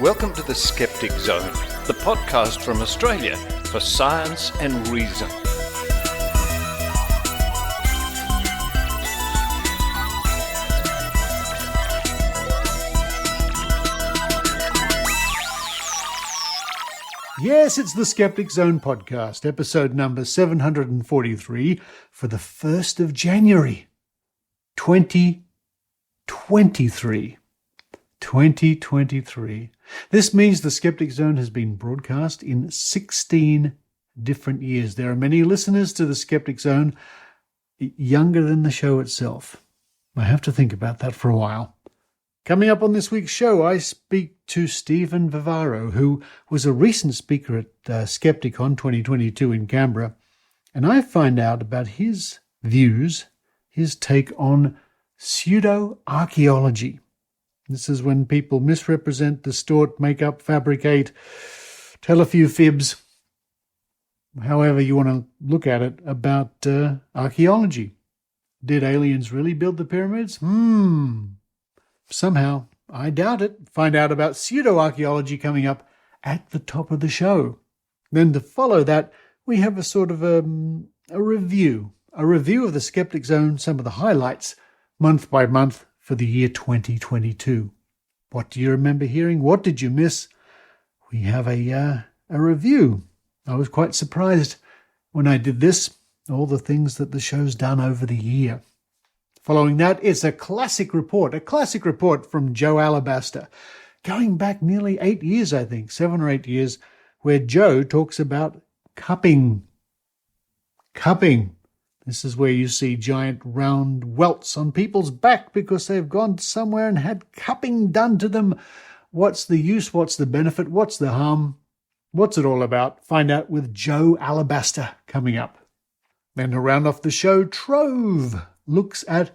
Welcome to the Skeptic Zone, the podcast from Australia for science and reason. Yes, it's the Skeptic Zone Podcast, episode number 743 for the 1st of January, 2023. 2023. This means the Skeptic Zone has been broadcast in 16 different years. There are many listeners to the Skeptic Zone younger than the show itself. I have to think about that for a while. Coming up on this week's show, I speak to Stephen Bavaro, who was a recent speaker at Skepticon 2022 in Canberra, and I find out about his views, his take on pseudo archaeology. This is when people misrepresent, distort, make up, fabricate, tell a few fibs, however you want to look at it, about archaeology. Did aliens really build the pyramids? Somehow, I doubt it. Find out about pseudo-archaeology coming up at the top of the show. Then to follow that, we have a sort of a review. A review of the Skeptic Zone, some of the highlights, month by month, for the year 2022. What do you remember hearing? What did you miss? We have a review. I was quite surprised when I did this, all the things that the show's done over the year. Following that, it's a classic report from Jo Alabaster, going back nearly 8 years, I think, 7 or 8 years, where Jo talks about cupping. Cupping. This is where you see giant round welts on people's back because they've gone somewhere and had cupping done to them. What's the use? What's the benefit? What's the harm? What's it all about? Find out with Jo Alabaster coming up. Then to round off the show, Trove looks at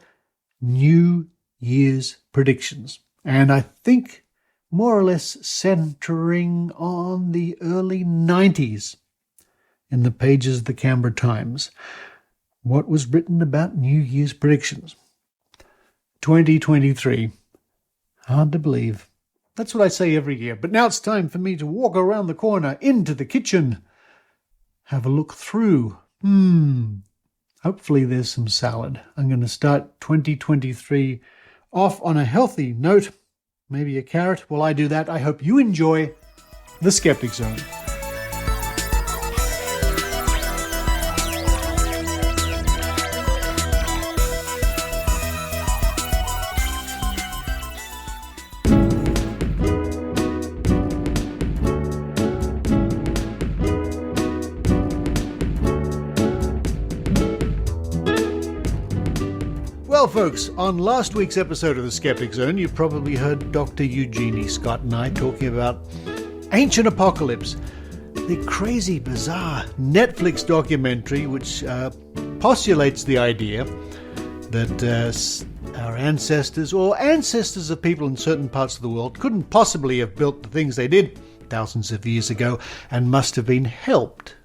New Year's predictions. And I think more or less centering on the early 90s in the pages of the Canberra Times. What was written about New Year's predictions? 2023. Hard to believe. That's what I say every year. But now it's time for me to walk around the corner into the kitchen. Have a look through. Hopefully there's some salad. I'm going to start 2023 off on a healthy note. Maybe a carrot. While I do that, I hope you enjoy the Skeptic Zone. Well, folks, on last week's episode of the Skeptic Zone, you probably heard Dr. Eugenie Scott and I talking about Ancient Apocalypse, the crazy, bizarre Netflix documentary which postulates the idea that our ancestors, or ancestors of people in certain parts of the world, couldn't possibly have built the things they did thousands of years ago and must have been helped.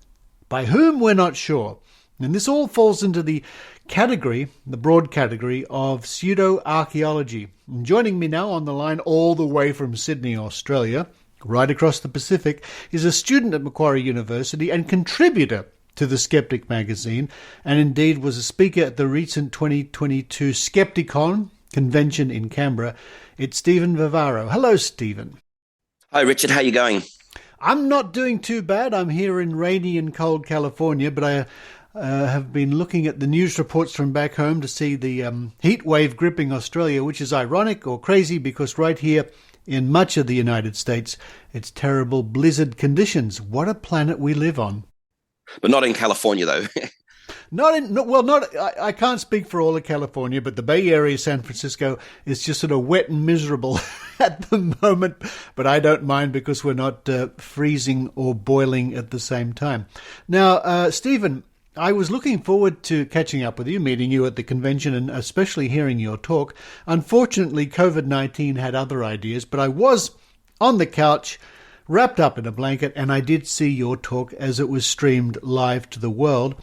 By whom, we're not sure. And this all falls into the category, the broad category of pseudo-archaeology. And joining me now on the line all the way from Sydney, Australia, right across the Pacific, is a student at Macquarie University and contributor to the Skeptic Magazine, and indeed was a speaker at the recent 2022 Skepticon convention in Canberra. It's Stephen Bavaro. Hello, Stephen. Hi, Richard. How are you going? I'm not doing too bad. I'm here in rainy and cold California, but I have been looking at the news reports from back home to see the heat wave gripping Australia, which is ironic or crazy because right here in much of the United States, it's terrible blizzard conditions. What a planet we live on. But not in California, though. I can't speak for all of California, but the Bay Area, San Francisco, is just sort of wet and miserable at the moment. But I don't mind because we're not freezing or boiling at the same time. Now, Stephen, I was looking forward to catching up with you, meeting you at the convention, and especially hearing your talk. Unfortunately, COVID-19 had other ideas, but I was on the couch, wrapped up in a blanket, and I did see your talk as it was streamed live to the world.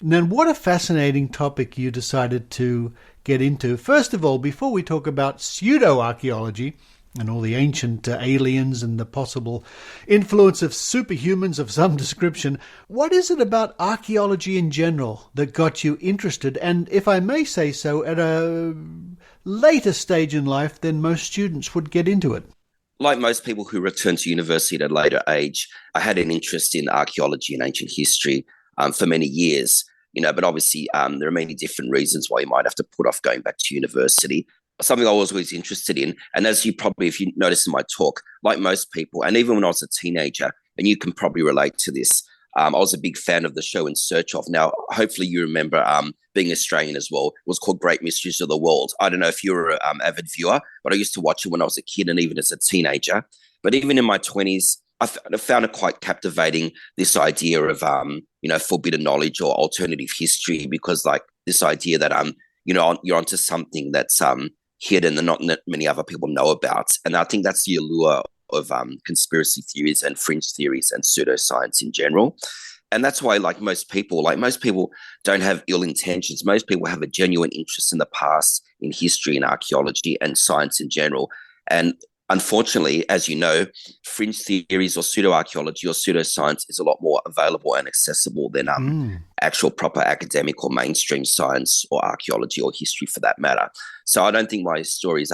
And then what a fascinating topic you decided to get into. First of all, before we talk about pseudo-archaeology, and all the ancient aliens and the possible influence of superhumans of some description. What is it about archaeology in general that got you interested, and if I may say so, at a later stage in life than most students would get into it? Like most people who return to university at a later age, I had an interest in archaeology and ancient history for many years, but obviously there are many different reasons why you might have to put off going back to university. Something I was always interested in, and as you probably, if you notice in my talk, like most people, and even when I was a teenager, and you can probably relate to this, I was a big fan of the show In Search Of. Now, hopefully you remember being Australian as well. It was called Great Mysteries of the World. I don't know if you're an avid viewer, but I used to watch it when I was a kid and even as a teenager. But even in my 20s, I found it quite captivating, this idea of, forbidden knowledge or alternative history, because like this idea that, you're onto something that's hidden and not many other people know about. And I think that's the allure of conspiracy theories and fringe theories and pseudoscience in general. And that's why, like most people don't have ill intentions. Most people have a genuine interest in the past, in history and archaeology and science in general. And unfortunately, as you know, fringe theories or pseudo-archaeology or pseudoscience is a lot more available and accessible than actual proper academic or mainstream science or archaeology or history for that matter. So I don't think my story is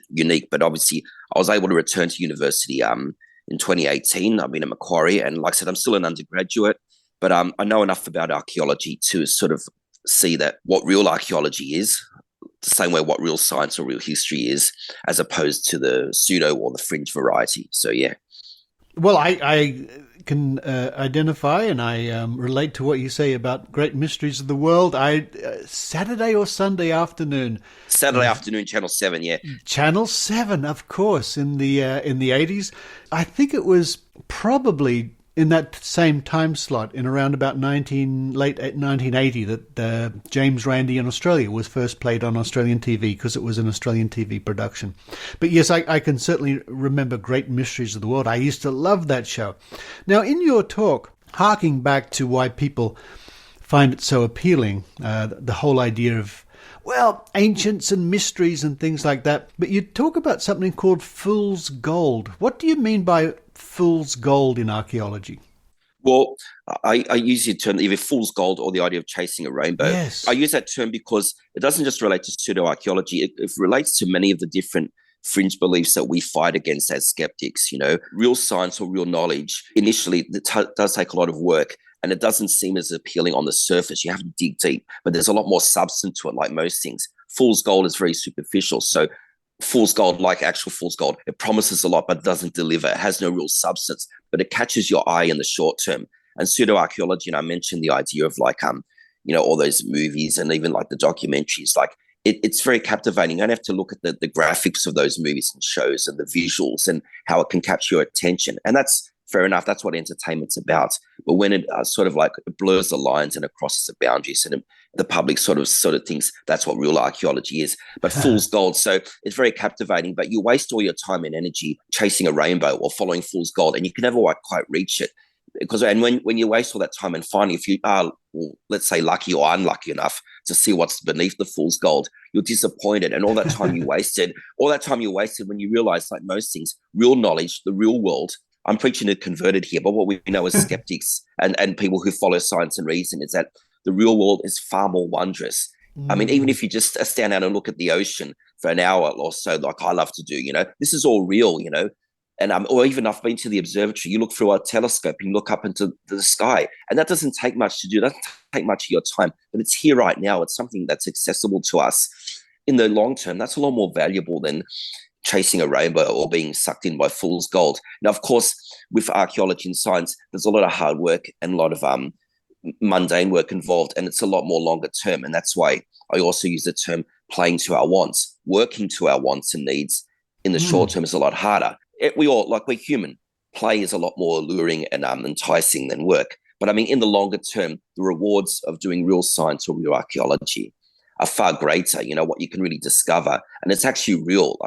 unique, but obviously I was able to return to university in 2018. I've been at Macquarie, and like I said, I'm still an undergraduate, but I know enough about archaeology to sort of see that what real archaeology is, the same way what real science or real history is, as opposed to the pseudo or the fringe variety. So, yeah. Well, I can identify and I relate to what you say about Great Mysteries of the World. Saturday or Sunday afternoon. Saturday afternoon, Channel 7, yeah. Channel 7, of course, in the 80s. I think it was probably in that same time slot, in around about late 1980, that James Randi in Australia was first played on Australian TV, because it was an Australian TV production. But yes, I can certainly remember Great Mysteries of the World. I used to love that show. Now, in your talk, harking back to why people find it so appealing, the whole idea of, well, ancients and mysteries and things like that, but you talk about something called fool's gold. What do you mean by fool's gold in archaeology? Well, I use the term either fool's gold or the idea of chasing a rainbow. Yes. I use that term because it doesn't just relate to pseudo-archaeology. It relates to many of the different fringe beliefs that we fight against as skeptics. Real science or real knowledge, initially, does take a lot of work, and it doesn't seem as appealing on the surface. You have to dig deep, but there's a lot more substance to it, like most things. Fool's gold is very superficial. So fool's gold, like actual fool's gold, it promises a lot, but it doesn't deliver. It has no real substance, but it catches your eye in the short term. And pseudo-archaeology, and I mentioned the idea of like, all those movies and even like the documentaries, like it's very captivating. You don't have to look at the graphics of those movies and shows and the visuals and how it can capture your attention. And that's fair enough. That's what entertainment's about. But when it sort of like it blurs the lines and it crosses the boundaries, and the public sort of thinks that's what real archaeology is. But fool's gold. So it's very captivating, but you waste all your time and energy chasing a rainbow or following fool's gold, and you can never quite reach it. And when you waste all that time, and finally, if you are, let's say, lucky or unlucky enough to see what's beneath the fool's gold, you're disappointed. And all that time you wasted when you realize, like most things, real knowledge, the real world, I'm preaching to converted here, but what we know as skeptics and people who follow science and reason is that the real world is far more wondrous. I mean, even if you just stand out and look at the ocean for an hour or so, like I love to do, this is all real, And or even I've been to the observatory. You look through a telescope and you look up into the sky, and that doesn't take much to do. It doesn't take much of your time, but it's here right now. It's something that's accessible to us. In the long term, that's a lot more valuable than chasing a rainbow or being sucked in by fool's gold. Now, of course, with archaeology and science, there's a lot of hard work and a lot of mundane work involved, and it's a lot more longer term. And that's why I also use the term playing to our wants. Working to our wants and needs in the short term is a lot harder. We're human. Play is a lot more alluring and enticing than work. But I mean, in the longer term, the rewards of doing real science or real archaeology are far greater, what you can really discover. And it's actually real.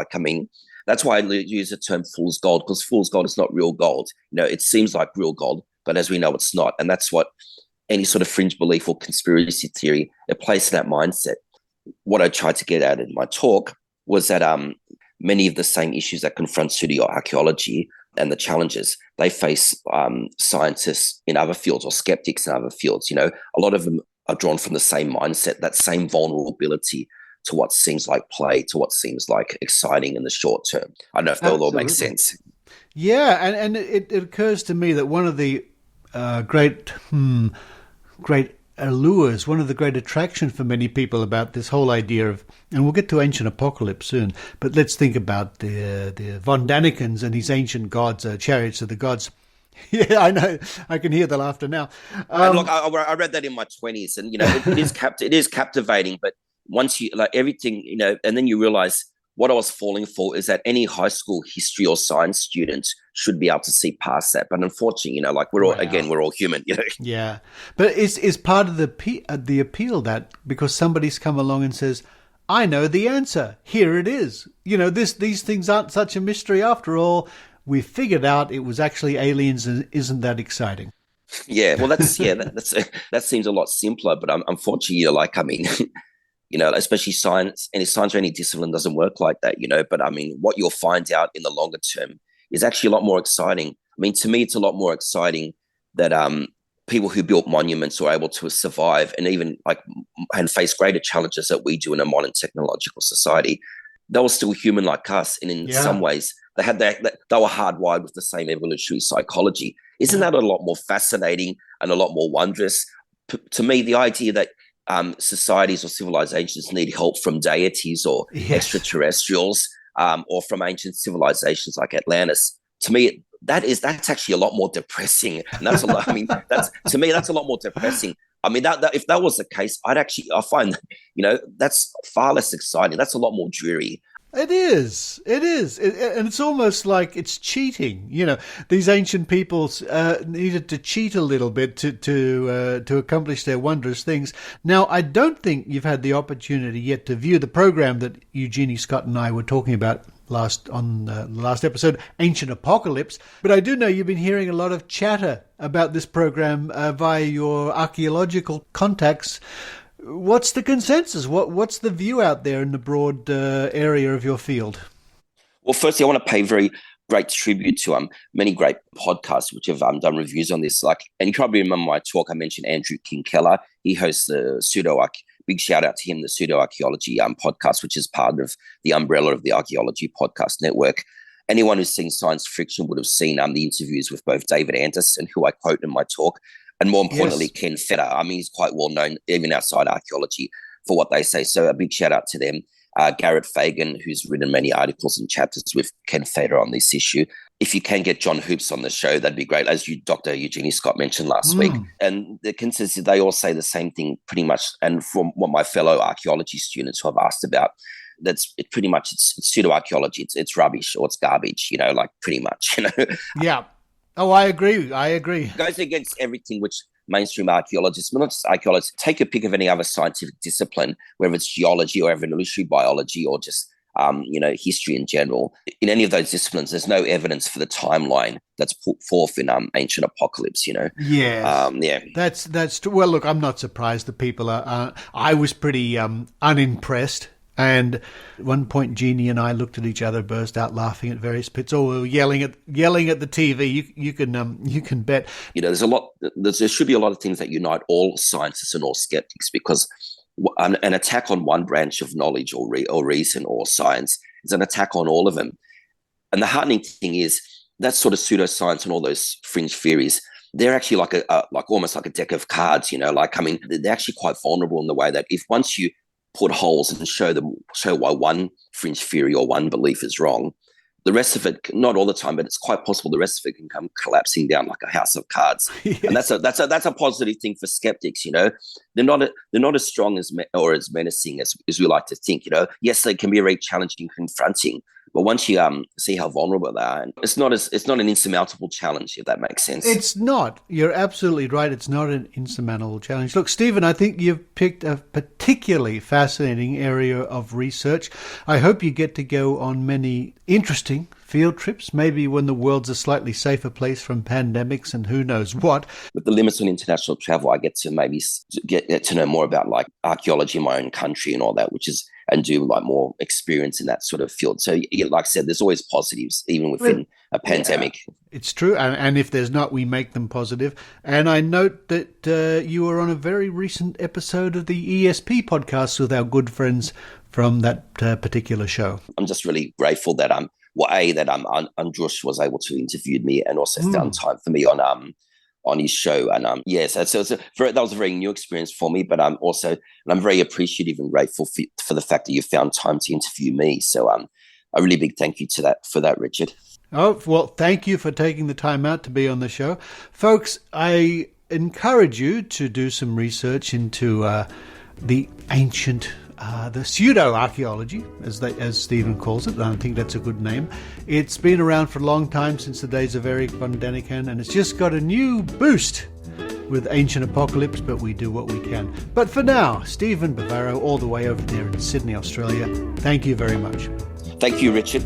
That's why I use the term fool's gold, because fool's gold is not real gold. It seems like real gold, but as we know, it's not. And that's what any sort of fringe belief or conspiracy theory, it plays in that mindset. What I tried to get at in my talk was that many of the same issues that confront pseudo-archaeology and the challenges they face scientists in other fields or skeptics in other fields. A lot of them are drawn from the same mindset, that same vulnerability to what seems like play, to what seems like exciting in the short term. I don't know if that all makes sense. Yeah, and it occurs to me that one of the great allures, one of the great attractions for many people about this whole idea of, and we'll get to ancient apocalypse soon, but let's think about the Von Danikens and his ancient gods, chariots of the gods. Yeah, I know. I can hear the laughter now. Look, I read that in my 20s, and it is captivating. But once you everything, and then you realize what I was falling for is that any high school history or science student should be able to see past that. But unfortunately, we're all human. Yeah, but is part of the appeal that because somebody's come along and says, I know the answer. Here it is. These things aren't such a mystery after all. We figured out it was actually aliens, and isn't that exciting? Yeah, well, that seems a lot simpler, but unfortunately, especially science, and science or any discipline doesn't work like that, But what you'll find out in the longer term is actually a lot more exciting. To me, it's a lot more exciting that people who built monuments were able to survive and even and face greater challenges that we do in a modern technological society. They were still human like us, and in some ways, they were hardwired with the same evolutionary psychology. Isn't that a lot more fascinating and a lot more wondrous? To me, the idea that societies or civilizations need help from deities or extraterrestrials or from ancient civilizations like Atlantis, to me, that's actually a lot more depressing. And that's a lot. To me, that's a lot more depressing. That if that was the case, I find that's far less exciting. That's a lot more dreary. It is. And it's almost like it's cheating. These ancient peoples needed to cheat a little bit to accomplish their wondrous things. Now, I don't think you've had the opportunity yet to view the program that Eugenie Scott and I were talking about on the last episode, Ancient Apocalypse. But I do know you've been hearing a lot of chatter about this program via your archaeological contacts. What's the consensus? What's the view out there in the broad area of your field? Well, firstly, I want to pay very great tribute to many great podcasts which have done reviews on this. And you probably remember my talk. I mentioned Andrew King Keller. He hosts the big shout out to him, the Pseudo Archaeology podcast, which is part of the umbrella of the Archaeology Podcast Network. Anyone who's seen science fiction would have seen the interviews with both David Anderson, who I quote in my talk, and more importantly, Ken Feder. He's quite well known, even outside archaeology, for what they say. So a big shout out to them. Garrett Fagan, who's written many articles and chapters with Ken Feder on this issue. If you can get John Hoops on the show, that'd be great, as Dr. Eugenie Scott mentioned last week. And the consensus, they all say the same thing pretty much. And from what my fellow archaeology students who I've asked about, it's pseudo-archaeology. It's rubbish or it's garbage, pretty much, Yeah. Oh, I agree. It goes against everything which mainstream archaeologists, but not just archaeologists, take a pick of any other scientific discipline, whether it's geology or evolutionary biology or just, history in general. In any of those disciplines, there's no evidence for the timeline that's put forth in Ancient Apocalypse, Yeah. That's true. Well, look, I'm not surprised that people are, I was pretty unimpressed. And at one point, Jeannie and I looked at each other, burst out laughing at various bits. Oh, we were yelling at the TV. You can bet. There should be a lot of things that unite all scientists and all skeptics, because an attack on one branch of knowledge or reason or science is an attack on all of them. And the heartening thing is that sort of pseudoscience and all those fringe theories, they're actually almost like a deck of cards. They're actually quite vulnerable in the way that if once you put holes and show why one fringe theory or one belief is wrong, the rest of it, not all the time, but it's quite possible the rest of it can come collapsing down like a house of cards. Yes. And that's a positive thing for skeptics. They're not as strong or as menacing as we like to think. Yes, they can be very challenging, confronting, but once you see how vulnerable they are, it's not an insurmountable challenge, if that makes sense. It's not. You're absolutely right. It's not an insurmountable challenge. Look, Stephen, I think you've picked a particularly fascinating area of research. I hope you get to go on many interesting field trips, maybe when the world's a slightly safer place from pandemics and who knows what. With the limits on international travel, I get to maybe get to know more about archaeology in my own country and all that, which is and do like more experience in that sort of field. So like I said, there's always positives, even within a pandemic. It's true. And if there's not, we make them positive. And I note that you were on a very recent episode of the ESP podcast with our good friends from that particular show. I'm just really grateful that Andrush was able to interview me and also found time for me on his show. And so that was a very new experience for me, but I'm very appreciative and grateful for the fact that you found time to interview me. So a really big thank you for that, Richard. Oh, well, thank you for taking the time out to be on the show. Folks, I encourage you to do some research into the ancient the pseudo archaeology, as Stephen calls it, and I think that's a good name. It's been around for a long time, since the days of Eric von Däniken, and it's just got a new boost with Ancient Apocalypse, but we do what we can. But for now, Stephen Bavaro, all the way over there in Sydney, Australia, thank you very much. Thank you, Richard.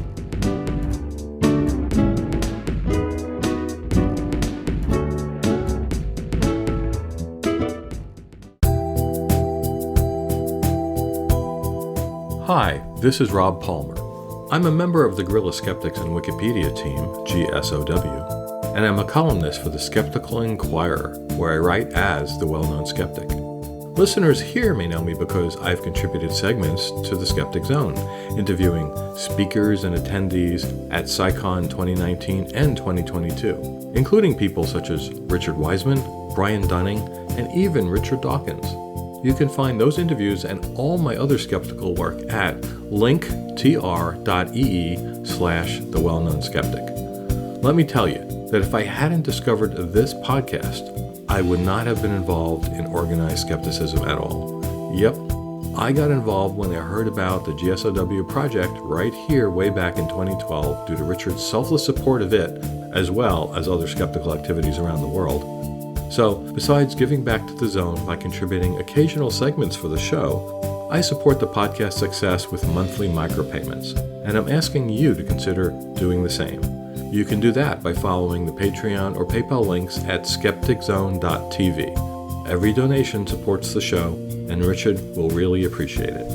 Hi, this is Rob Palmer. I'm a member of the Guerrilla Skeptics and Wikipedia team, GSOW, and I'm a columnist for the Skeptical Inquirer, where I write as the well-known skeptic. Listeners here may know me because I've contributed segments to the Skeptic Zone, interviewing speakers and attendees at SciCon 2019 and 2022, including people such as Richard Wiseman, Brian Dunning, and even Richard Dawkins. You can find those interviews and all my other skeptical work at linktr.ee/thewellknownskeptic. Let me tell you that if I hadn't discovered this podcast, I would not have been involved in organized skepticism at all. Yep, I got involved when I heard about the GSOW project right here way back in 2012 due to Richard's selfless support of it, as well as other skeptical activities around the world. So, besides giving back to the Zone by contributing occasional segments for the show, I support the podcast success with monthly micropayments, and I'm asking you to consider doing the same. You can do that by following the Patreon or PayPal links at skepticzone.tv. Every donation supports the show, and Richard will really appreciate it.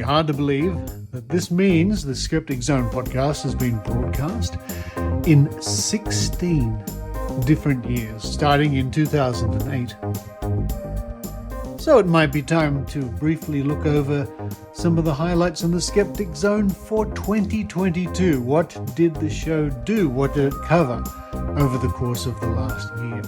Hard to believe that this means the Skeptic Zone podcast has been broadcast in 16 different years, starting in 2008. So it might be time to briefly look over some of the highlights on the Skeptic Zone for 2022. What did the show do? What did it cover over the course of the last year?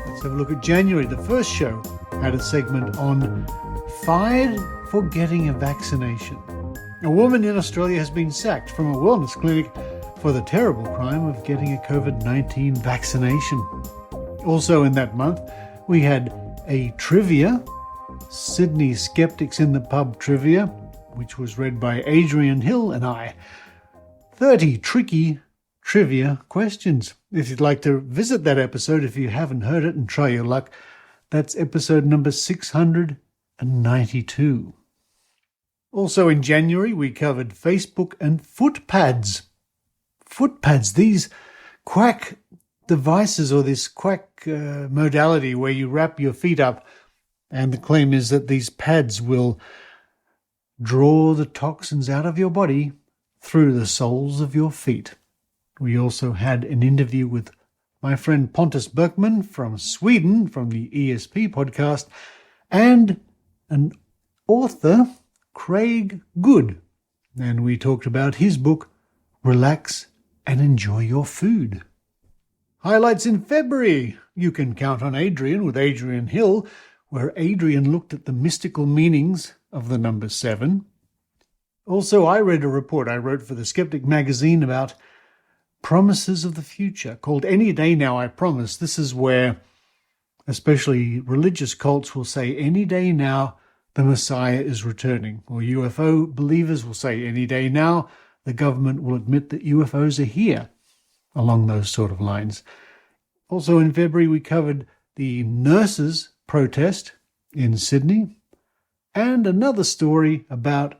Let's have a look at January. The first show had a segment on fired for getting a vaccination. A woman in Australia has been sacked from a wellness clinic for the terrible crime of getting a COVID-19 vaccination. Also in that month, we had a trivia, Sydney Skeptics in the Pub trivia, which was read by Adrian Hill and I. 30 tricky trivia questions. If you'd like to visit that episode, if you haven't heard it and try your luck, that's episode number 692. Also in January, we covered Facebook and foot pads. Foot pads, these quack devices or this quack modality where you wrap your feet up, and the claim is that these pads will draw the toxins out of your body through the soles of your feet. We also had an interview with my friend Pontus Berkman from Sweden from the ESP podcast, and an author, Craig Good. And we talked about his book, Relax and Enjoy Your Food. Highlights in February. You can count on Adrian with Adrian Hill, where Adrian looked at the mystical meanings of the number 7. Also, I read a report I wrote for the Skeptic Magazine about promises of the future, called Any Day Now, I Promise. This is where especially religious cults will say, any day now, the Messiah is returning. Or UFO believers will say, any day now, the government will admit that UFOs are here, along those sort of lines. Also in February, we covered the nurses' protest in Sydney and another story about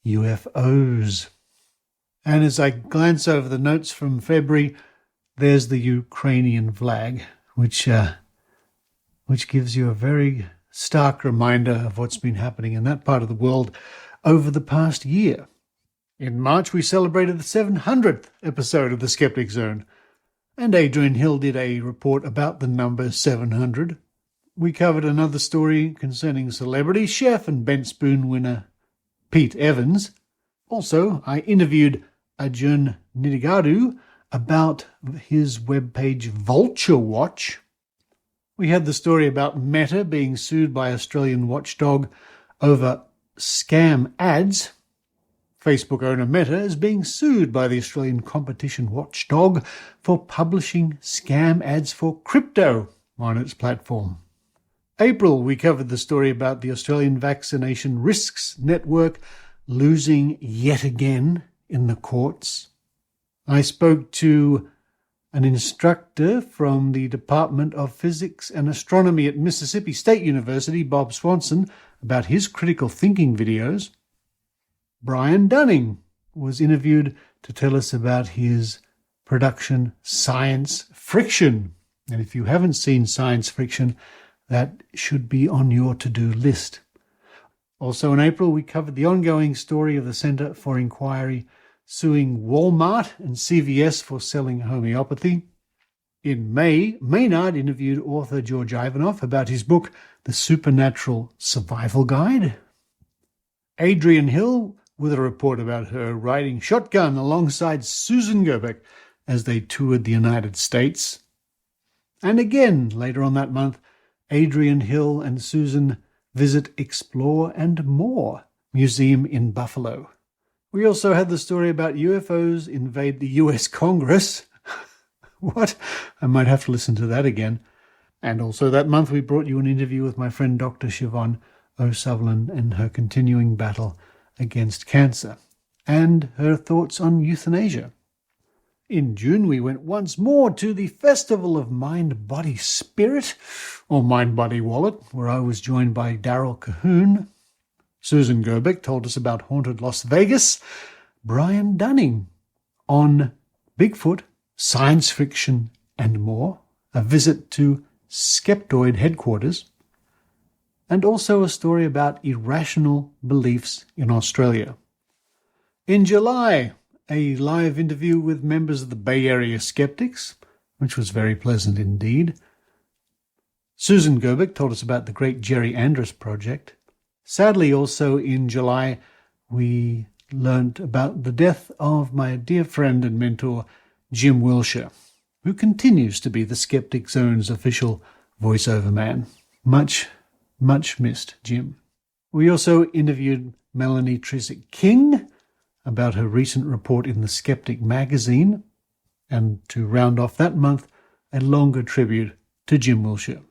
UFOs. And as I glance over the notes from February, there's the Ukrainian flag, which gives you a very stark reminder of what's been happening in that part of the world over the past year. In March, we celebrated the 700th episode of the Skeptic Zone, and Adrian Hill did a report about the number 700. We covered another story concerning celebrity chef and Bent Spoon winner Pete Evans. Also, I interviewed Arjun Nidigadu about his webpage Vulture Watch. We had the story about Meta being sued by Australian watchdog over scam ads. Facebook owner Meta is being sued by the Australian competition watchdog for publishing scam ads for crypto on its platform. April, we covered the story about the Australian Vaccination Risks Network losing yet again in the courts. I spoke to an instructor from the Department of Physics and Astronomy at Mississippi State University, Bob Swanson, about his critical thinking videos. Brian Dunning was interviewed to tell us about his production Science Friction. And if you haven't seen Science Friction, that should be on your to-do list. Also in April, we covered the ongoing story of the Centre for Inquiry suing Walmart and CVS for selling homeopathy. In May, Maynard interviewed author George Ivanov about his book, The Supernatural Survival Guide. Adrian Hill with a report about her riding shotgun alongside Susan Gerbeck as they toured the United States. And again, later on that month, Adrian Hill and Susan visit Explore and More Museum in Buffalo. We also had the story about UFOs invade the US Congress. What? I might have to listen to that again. And also that month we brought you an interview with my friend Dr. Siobhan O'Sullivan and her continuing battle against cancer and her thoughts on euthanasia. In June, we went once more to the Festival of Mind, Body, Spirit, or Mind, Body, Wallet, where I was joined by Daryl Cahoon. Susan Gerbeck told us about Haunted Las Vegas. Brian Dunning on Bigfoot, Science Fiction, and more. A visit to Skeptoid headquarters. And also a story about irrational beliefs in Australia. In July, a live interview with members of the Bay Area Skeptics, which was very pleasant indeed. Susan Gerbeck told us about the Great Jerry Andrus Project. Sadly, also in July, we learnt about the death of my dear friend and mentor, Jim Wilshire, who continues to be the Skeptic Zone's official voiceover man. Much missed, Jim. We also interviewed Melanie Trisick-King about her recent report in the Skeptic Magazine, and to round off that month, a longer tribute to Jim Wilshire.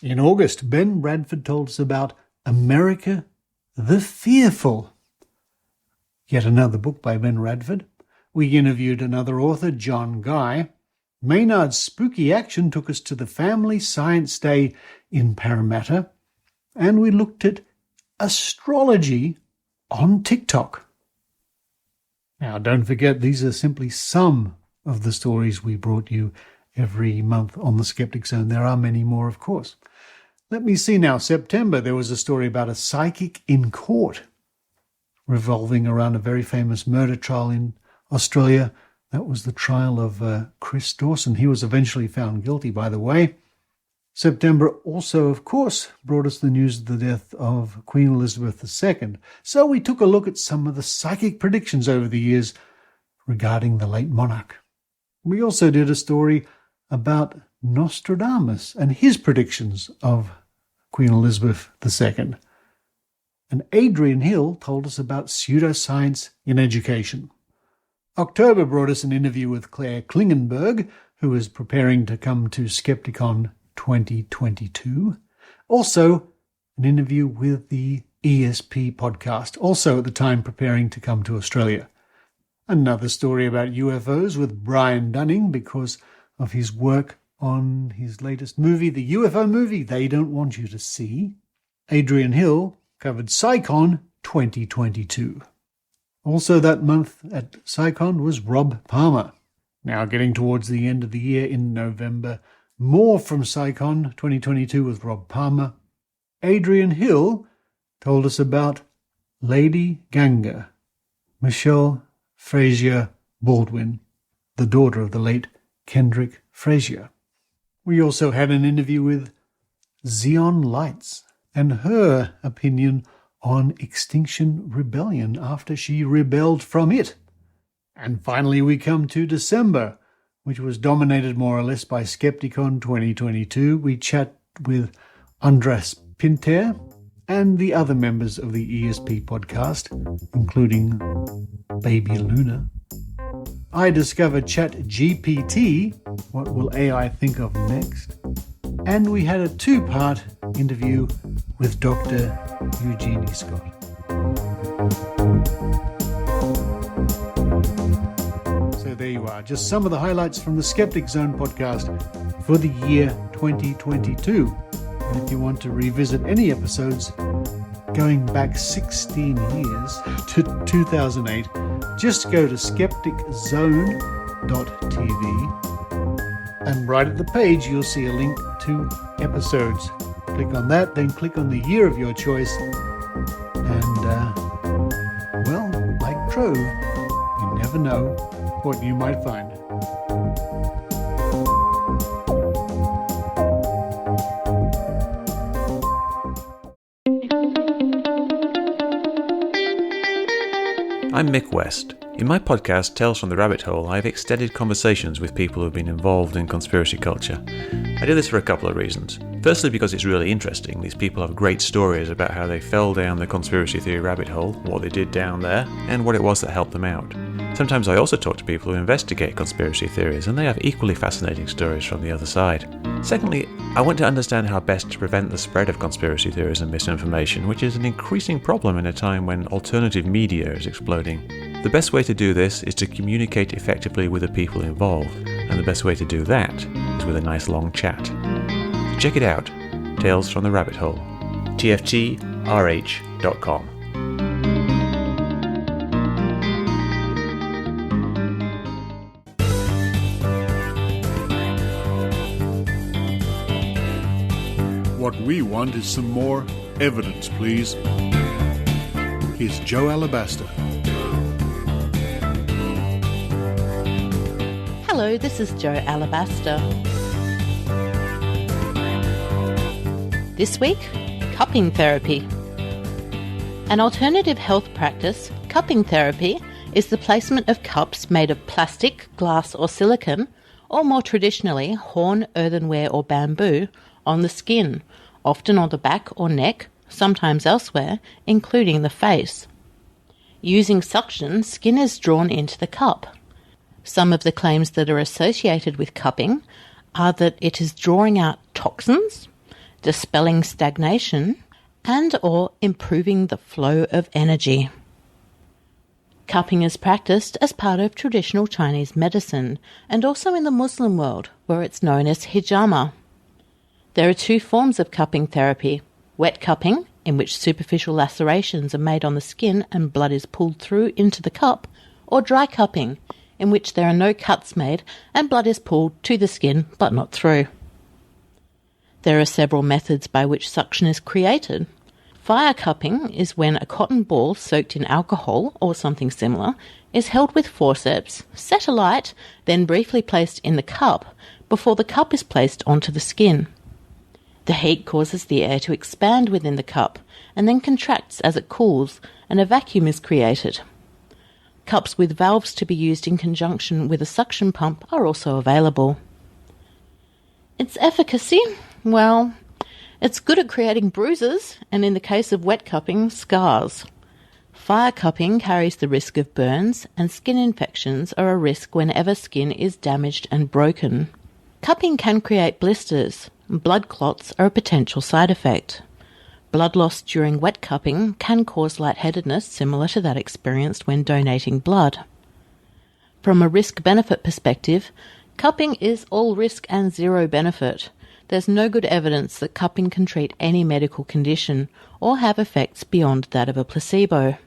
In August, Ben Bradford told us about America the Fearful. Yet another book by Ben Bradford. We interviewed another author, John Guy. Maynard's spooky action took us to the Family Science Day in Parramatta, and we looked at astrology on TikTok. Now, don't forget, these are simply some of the stories we brought you every month on the Skeptic Zone. There are many more, of course. Let me see now. September, there was a story about a psychic in court revolving around a very famous murder trial in Australia. That was the trial of Chris Dawson. He was eventually found guilty, by the way. September also, of course, brought us the news of the death of Queen Elizabeth II. So we took a look at some of the psychic predictions over the years regarding the late monarch. We also did a story about Nostradamus and his predictions of Queen Elizabeth II. And Adrian Hill told us about pseudoscience in education. October brought us an interview with Claire Klingenberg, who is preparing to come to Skepticon 2022. Also, an interview with the ESP podcast, also at the time preparing to come to Australia. Another story about UFOs with Brian Dunning because of his work on his latest movie, the UFO movie They Don't Want You to See. Adrian Hill covered SciCon 2022. Also that month at SciCon was Rob Palmer. Now getting towards the end of the year in November, more from SciCon 2022 with Rob Palmer. Adrian Hill told us about Lady Ganga, Michelle Frazier Baldwin, the daughter of the late Kendrick Frazier. We also had an interview with Xeon Lights and her opinion on Extinction Rebellion after she rebelled from it. And finally we come to December, which was dominated more or less by Skepticon 2022. We chat with Andras Pinter and the other members of the ESP podcast, including Baby Luna. I discovered ChatGPT, what will AI think of next? And we had a two-part interview with Dr. Eugenie Scott. So there you are, just some of the highlights from the Skeptic Zone podcast for the year 2022. And if you want to revisit any episodes going back 16 years to 2008, just go to skepticzone.tv, and right at the page you'll see a link to episodes. Click on that, then click on the year of your choice, and well, like Trove, you never know what you might find. I'm Mick West. In my podcast, Tales from the Rabbit Hole, I have extended conversations with people who have been involved in conspiracy culture. I do this for a couple of reasons. Firstly, because it's really interesting. These people have great stories about how they fell down the conspiracy theory rabbit hole, what they did down there, and what it was that helped them out. Sometimes I also talk to people who investigate conspiracy theories, and they have equally fascinating stories from the other side. Secondly, I want to understand how best to prevent the spread of conspiracy theories and misinformation, which is an increasing problem in a time when alternative media is exploding. The best way to do this is to communicate effectively with the people involved, and the best way to do that is with a nice long chat. So check it out, Tales from the Rabbit Hole, tftrh.com. What we want is some more evidence, please. Here's Jo Alabaster. Hello, this is Jo Alabaster. This week, cupping therapy. An alternative health practice, cupping therapy, is the placement of cups made of plastic, glass or silicone, or more traditionally, horn, earthenware or bamboo, on the skin, often on the back or neck, sometimes elsewhere, including the face. Using suction, skin is drawn into the cup. Some of the claims that are associated with cupping are that it is drawing out toxins, dispelling stagnation, and or improving the flow of energy. Cupping is practiced as part of traditional Chinese medicine and also in the Muslim world, where it's known as hijama. There are two forms of cupping therapy: wet cupping, in which superficial lacerations are made on the skin and blood is pulled through into the cup, or dry cupping, in which there are no cuts made and blood is pulled to the skin but not through. There are several methods by which suction is created. Fire cupping is when a cotton ball soaked in alcohol or something similar is held with forceps, set alight, then briefly placed in the cup before the cup is placed onto the skin. The heat causes the air to expand within the cup and then contracts as it cools, and a vacuum is created. Cups with valves to be used in conjunction with a suction pump are also available. Its efficacy? Well, it's good at creating bruises, and in the case of wet cupping, scars. Fire cupping carries the risk of burns, and skin infections are a risk whenever skin is damaged and broken. Cupping can create blisters. Blood clots are a potential side effect. Blood loss during wet cupping can cause lightheadedness similar to that experienced when donating blood. From a risk-benefit perspective, cupping is all risk and zero benefit. There's no good evidence that cupping can treat any medical condition or have effects beyond that of a placebo.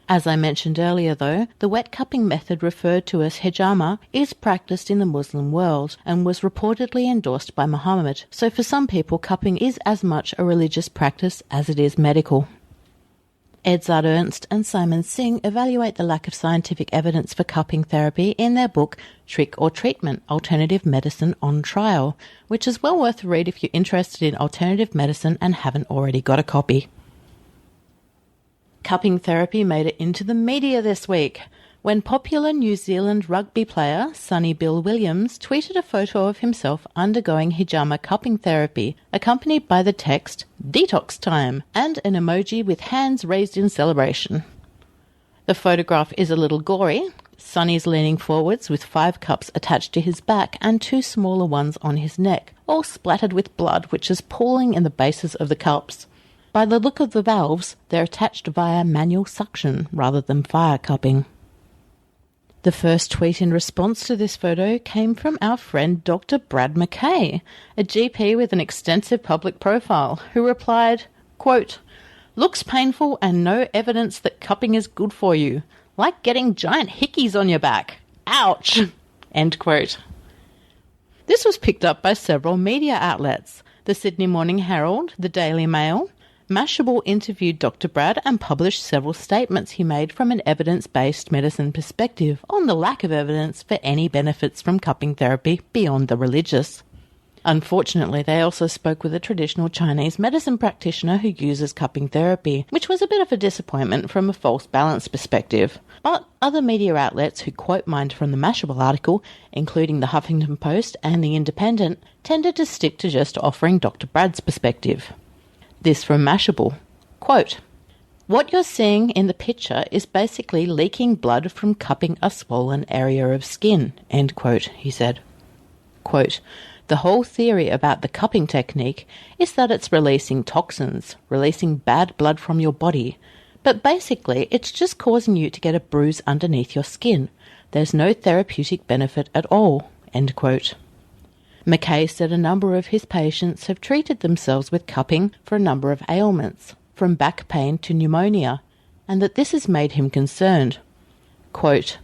As I mentioned earlier though, the wet cupping method referred to as hijama is practiced in the Muslim world and was reportedly endorsed by Muhammad, so for some people cupping is as much a religious practice as it is medical. Edzard Ernst and Simon Singh evaluate the lack of scientific evidence for cupping therapy in their book Trick or Treatment: Alternative Medicine on Trial, which is well worth a read if you're interested in alternative medicine and haven't already got a copy. Cupping therapy made it into the media this week when popular New Zealand rugby player Sonny Bill Williams tweeted a photo of himself undergoing hijama cupping therapy, accompanied by the text "Detox Time" and an emoji with hands raised in celebration. The photograph is a little gory. Sonny's leaning forwards with 5 cups attached to his back and 2 smaller ones on his neck, all splattered with blood which is pooling in the bases of the cups. By the look of the valves, they're attached via manual suction rather than fire cupping. The first tweet in response to this photo came from our friend Dr. Brad McKay, a GP with an extensive public profile, who replied, quote, "Looks painful and no evidence that cupping is good for you. Like getting giant hickeys on your back. Ouch!" End quote. This was picked up by several media outlets. The Sydney Morning Herald, the Daily Mail. Mashable interviewed Dr. Brad and published several statements he made from an evidence-based medicine perspective on the lack of evidence for any benefits from cupping therapy beyond the religious. Unfortunately, they also spoke with a traditional Chinese medicine practitioner who uses cupping therapy, which was a bit of a disappointment from a false balance perspective. But other media outlets who quote mined from the Mashable article, including the Huffington Post and the Independent, tended to stick to just offering Dr. Brad's perspective. This from Mashable, quote, "What you're seeing in the picture is basically leaking blood from cupping a swollen area of skin," end quote, he said. Quote, "The whole theory about the cupping technique is that it's releasing toxins, releasing bad blood from your body, but basically it's just causing you to get a bruise underneath your skin. There's no therapeutic benefit at all," end quote. McKay said a number of his patients have treated themselves with cupping for a number of ailments, from back pain to pneumonia, and that this has made him concerned. Quote,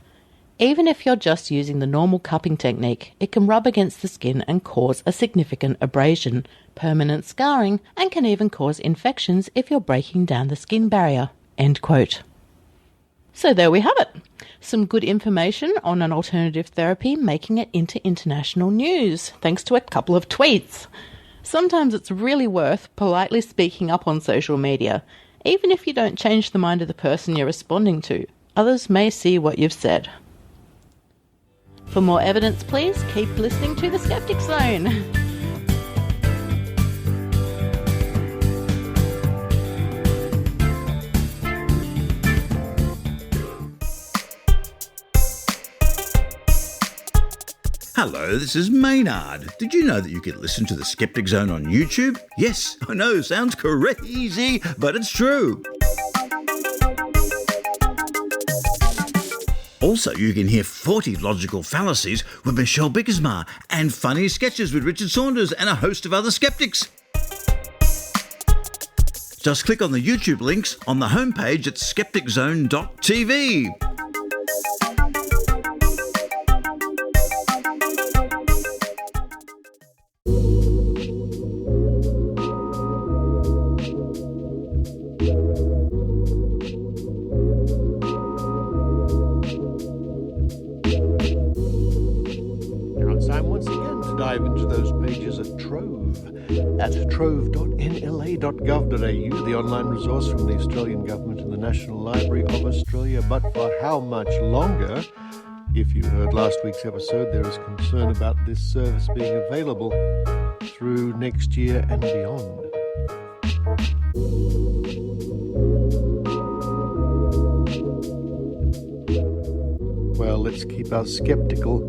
"Even if you're just using the normal cupping technique, it can rub against the skin and cause a significant abrasion, permanent scarring, and can even cause infections if you're breaking down the skin barrier," end quote. So there we have it. Some good information on an alternative therapy making it into international news, thanks to a couple of tweets. Sometimes it's really worth politely speaking up on social media, even if you don't change the mind of the person you're responding to. Others may see what you've said. For more evidence, please keep listening to the Skeptic Zone. Hello, this is Maynard. Did you know that you could listen to the Skeptic Zone on YouTube? Yes, I know, sounds crazy, but it's true. Also, you can hear 40 logical fallacies with Michelle Bickersma and funny sketches with Richard Saunders and a host of other skeptics. Just click on the YouTube links on the homepage at skepticzone.tv. Dive into those pages at Trove, at trove.nla.gov.au, the online resource from the Australian Government and the National Library of Australia. But for how much longer? If you heard last week's episode, there is concern about this service being available through next year and beyond. Well, let's keep our skeptical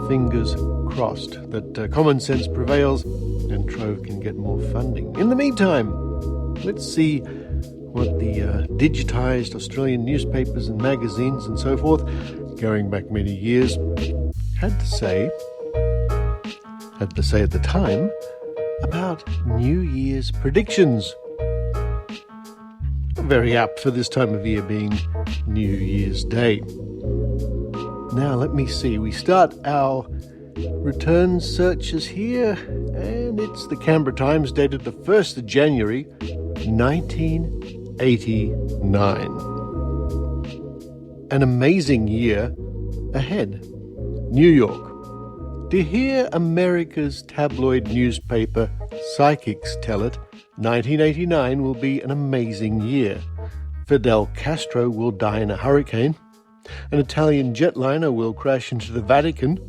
fingers crossed that common sense prevails and Trove can get more funding. In the meantime, let's see what the digitised Australian newspapers and magazines and so forth going back many years, had to say at the time, about New Year's predictions. Very apt for this time of year being New Year's Day. Now, let me see. We start our return searches here, and it's the Canberra Times dated the 1st of January, 1989. An amazing year ahead. New York. To hear America's tabloid newspaper Psychics tell it, 1989 will be an amazing year. Fidel Castro will die in a hurricane, an Italian jetliner will crash into the Vatican,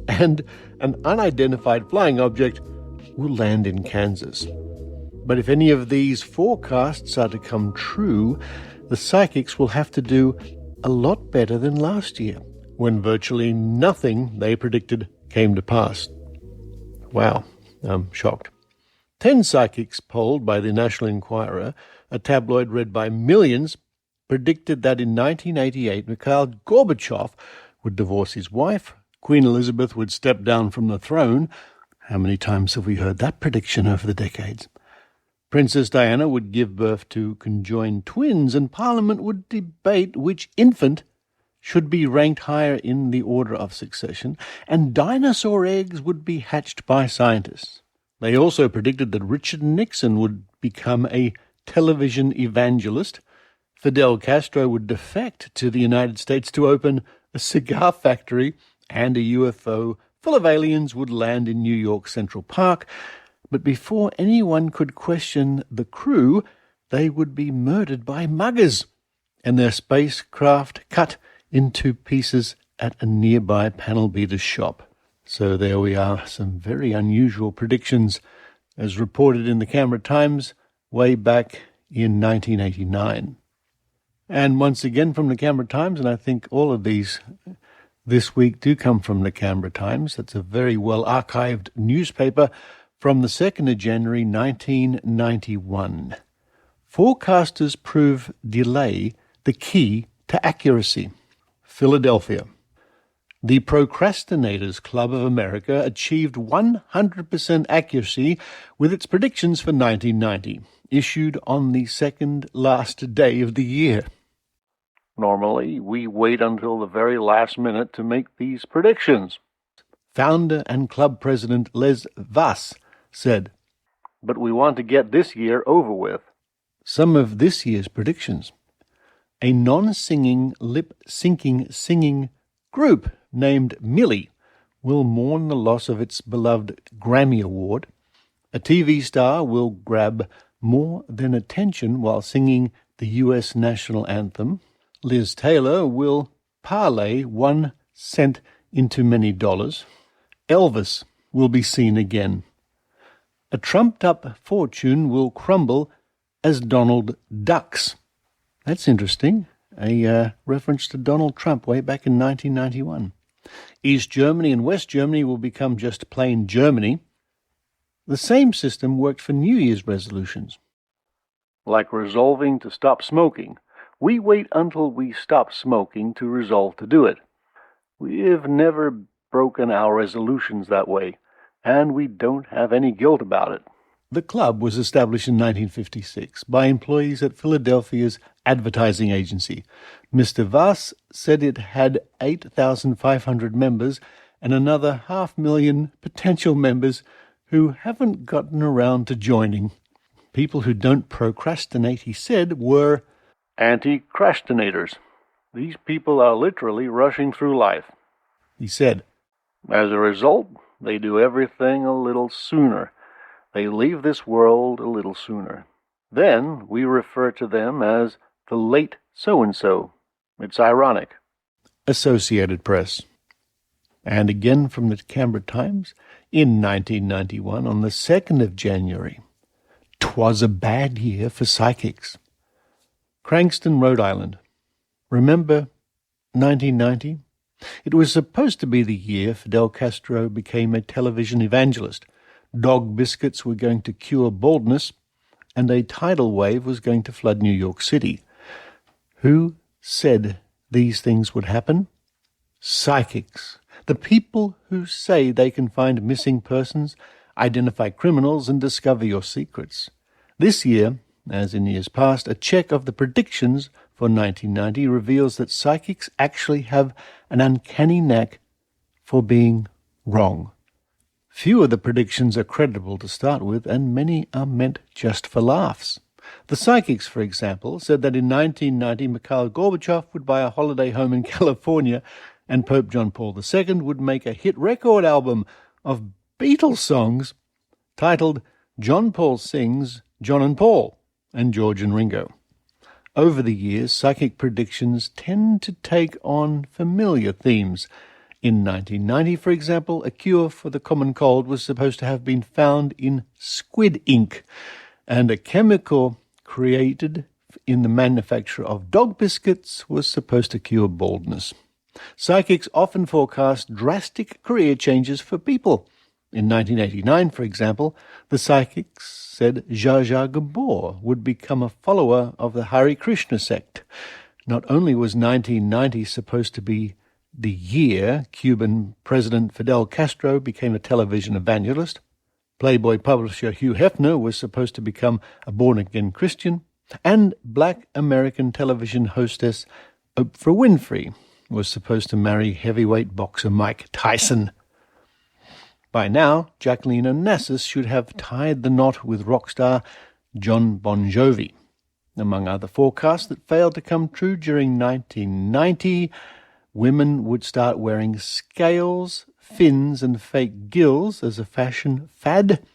and an unidentified flying object will land in Kansas. But if any of these forecasts are to come true, the Psychics will have to do a lot better than last year, when virtually nothing they predicted came to pass. Wow, I'm shocked. 10 psychics polled by the National Enquirer, a tabloid read by millions, predicted that in 1988 Mikhail Gorbachev would divorce his wife, Queen Elizabeth would step down from the throne. How many times have we heard that prediction over the decades? Princess Diana would give birth to conjoined twins, and Parliament would debate which infant should be ranked higher in the order of succession, and dinosaur eggs would be hatched by scientists. They also predicted that Richard Nixon would become a television evangelist, Fidel Castro would defect to the United States to open a cigar factory, and a UFO full of aliens would land in New York Central Park. But before anyone could question the crew, they would be murdered by muggers, and their spacecraft cut into pieces at a nearby panel beater's shop. So there we are, some very unusual predictions as reported in the Canberra Times way back in 1989. And once again from the Canberra Times, and I think all of these this week do come from the Canberra Times. That's a very well archived newspaper from the 2nd of January 1991. Forecasters prove delay the key to accuracy. Philadelphia. The Procrastinators Club of America achieved 100% accuracy with its predictions for 1990, issued on the second last day of the year. Normally, we wait until the very last minute to make these predictions. Founder and club president Les Vass said, "But we want to get this year over with." Some of this year's predictions. A non-singing, lip-syncing singing group named Millie will mourn the loss of its beloved Grammy Award. A TV star will grab more than attention while singing the U.S. national anthem. Liz Taylor will parlay 1 cent into many dollars. Elvis will be seen again. A trumped-up fortune will crumble as Donald ducks. That's interesting. A reference to Donald Trump way back in 1991. East Germany and West Germany will become just plain Germany. The same system worked for New Year's resolutions. Like resolving to stop smoking, we wait until we stop smoking to resolve to do it. We've never broken our resolutions that way, and we don't have any guilt about it. The club was established in 1956 by employees at Philadelphia's advertising agency. Mr. Vass said it had 8,500 members and another 500,000 potential members who haven't gotten around to joining. People who don't procrastinate, he said, were anti-crastinators. These people are literally rushing through life. He said, as a result, they do everything a little sooner. They leave this world a little sooner. Then we refer to them as the late so-and-so. It's ironic. Associated Press. And again from the Canberra Times in 1991 on the 2nd of January. 'Twas a bad year for psychics. Crankston, Rhode Island. Remember 1990? It was supposed to be the year Fidel Castro became a television evangelist. Dog biscuits were going to cure baldness, and a tidal wave was going to flood New York City. Who said these things would happen? Psychics, the people who say they can find missing persons, identify criminals, and discover your secrets. This year, as in years past, a check of the predictions for 1990 reveals that psychics actually have an uncanny knack for being wrong. Few of the predictions are credible to start with, and many are meant just for laughs. The psychics, for example, said that in 1990 Mikhail Gorbachev would buy a holiday home in California and Pope John Paul II would make a hit record album of Beatles songs titled John Paul Sings, John and Paul, and George and Ringo. Over the years, psychic predictions tend to take on familiar themes. In 1990, for example, a cure for the common cold was supposed to have been found in squid ink, and a chemical created in the manufacture of dog biscuits was supposed to cure baldness. Psychics often forecast drastic career changes for people. In 1989, for example, the psychics said Zsa Zsa Gabor would become a follower of the Hare Krishna sect. Not only was 1990 supposed to be the year Cuban President Fidel Castro became a television evangelist, Playboy publisher Hugh Hefner was supposed to become a born-again Christian, and black American television hostess Oprah Winfrey was supposed to marry heavyweight boxer Mike Tyson. By now, Jacqueline Onassis should have tied the knot with rock star John Bon Jovi. Among other forecasts that failed to come true during 1990, women would start wearing scales, fins, and fake gills as a fashion fad.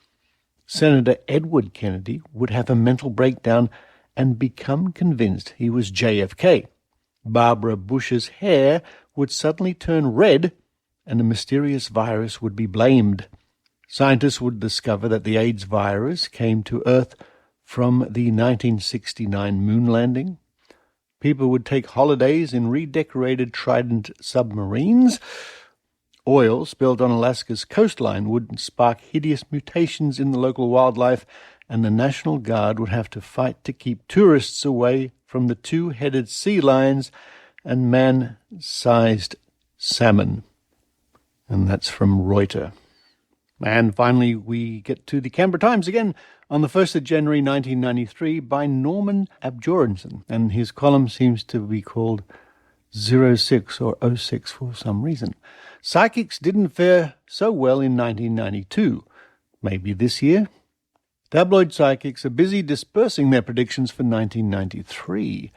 Senator Edward Kennedy would have a mental breakdown and become convinced he was JFK. Barbara Bush's hair would suddenly turn red, and a mysterious virus would be blamed. Scientists would discover that the AIDS virus came to Earth from the 1969 moon landing. People would take holidays in redecorated Trident submarines. Oil spilled on Alaska's coastline would spark hideous mutations in the local wildlife, and the National Guard would have to fight to keep tourists away from the two-headed sea lions and man-sized salmon. And that's from Reuters. And finally, we get to the Canberra Times again on the 1st of January 1993 by Norman Abjorenson, and his column seems to be called 06 or 06 for some reason. Psychics didn't fare so well in 1992. Maybe this year? Tabloid psychics are busy dispersing their predictions for 1993.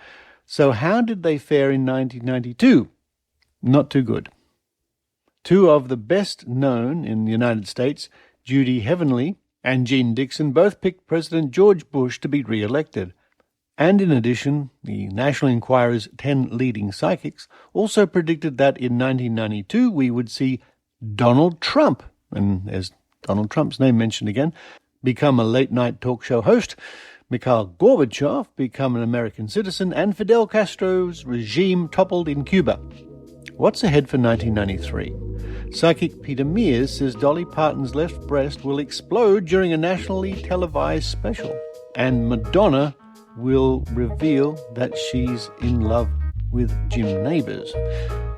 So how did they fare in 1992? Not too good. Two of the best known in the United States, Judy Heavenly and Jean Dixon, both picked President George Bush to be re-elected. And in addition, the National Enquirer's 10 leading psychics also predicted that in 1992 we would see Donald Trump, and there's Donald Trump's name mentioned again, become a late-night talk show host, Mikhail Gorbachev become an American citizen, and Fidel Castro's regime toppled in Cuba. What's ahead for 1993? Psychic Peter Mears says Dolly Parton's left breast will explode during a nationally televised special, and Madonna will reveal that she's in love with Jim Nabors.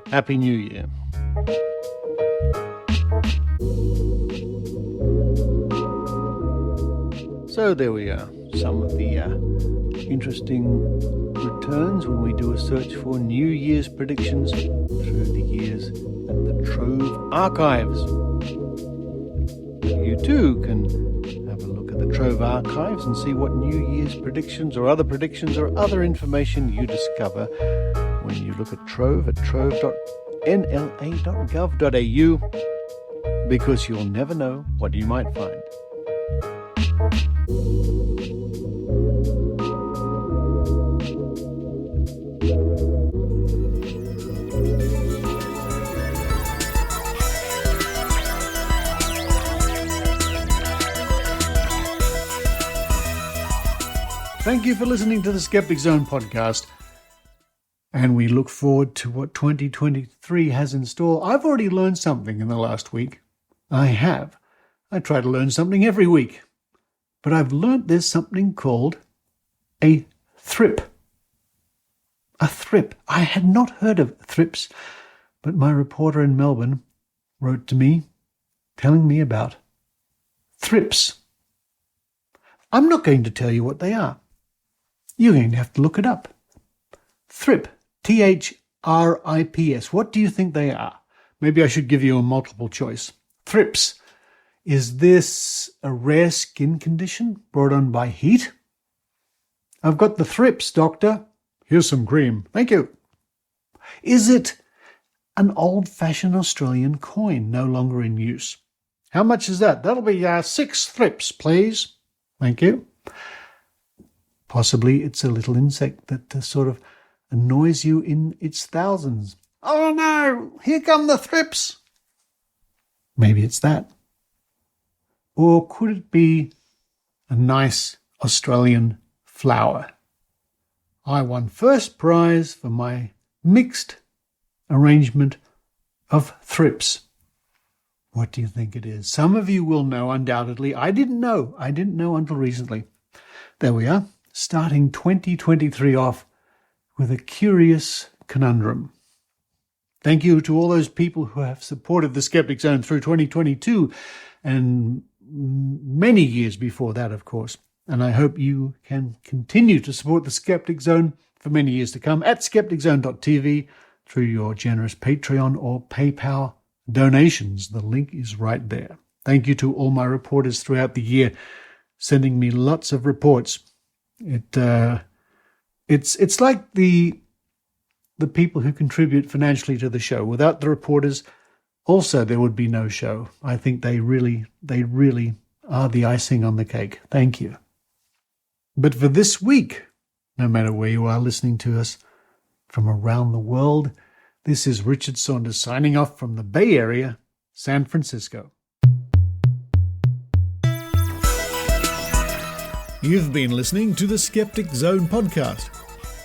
Happy New Year. So there we are, some of the interesting returns when we do a search for New Year's predictions through the years at the Trove Archives. You too can have a look at the Trove Archives and see what New Year's predictions or other information you discover when you look at Trove at trove.nla.gov.au, because you'll never know what you might find. Thank you for listening to the Skeptic Zone podcast, and we look forward to what 2023 has in store. I've already learned something in the last week. I have. I try to learn something every week. But I've learnt there's something called a thrip. A thrip. I had not heard of thrips But my reporter in Melbourne wrote to me telling me about thrips. I'm not going to tell you what they are. You're going to have to look it up. Thrip, Thrips. What do you think they are? Maybe I should give you a multiple choice. Thrips. Is this a rare skin condition brought on by heat? I've got the thrips, doctor. Here's some cream. Thank you. Is it an old-fashioned Australian coin no longer in use? How much is that? That'll be 6 thrips, please. Thank you. Possibly it's a little insect that sort of annoys you in its thousands. Oh no, here come the thrips. Maybe it's that. Or could it be a nice Australian flower? I won first prize for my mixed arrangement of thrips. What do you think it is? Some of you will know, undoubtedly. I didn't know until recently. There we are, starting 2023 off with a curious conundrum. Thank you to all those people who have supported the Skeptic Zone through 2022 and many years before that, of course. And I hope you can continue to support the Skeptic Zone for many years to come at skepticzone.tv through your generous Patreon or PayPal donations. The link is right there. Thank you to all my reporters throughout the year, sending me lots of reports. It's like the people who contribute financially to the show. Without the reporters, also there would be no show. I think they really are the icing on the cake. Thank you. But for this week, no matter where you are listening to us from around the world, this is Richard Saunders signing off from the Bay Area, San Francisco. You've been listening to the Skeptic Zone Podcast.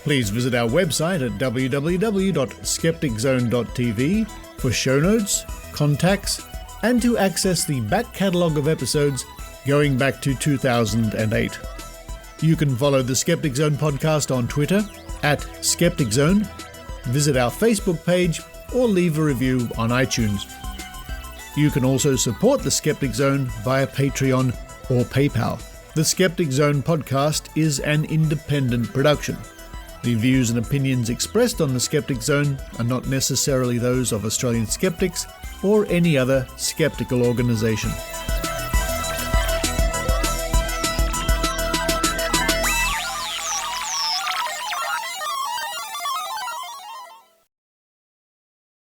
Please visit our website at www.skepticzone.tv for show notes, contacts, and to access the back catalogue of episodes going back to 2008. You can follow the Skeptic Zone Podcast on Twitter at Skeptic Zone, visit our Facebook page, or leave a review on iTunes. You can also support the Skeptic Zone via Patreon or PayPal. The Skeptic Zone Podcast is an independent production. The views and opinions expressed on the Skeptic Zone are not necessarily those of Australian skeptics or any other skeptical organisation.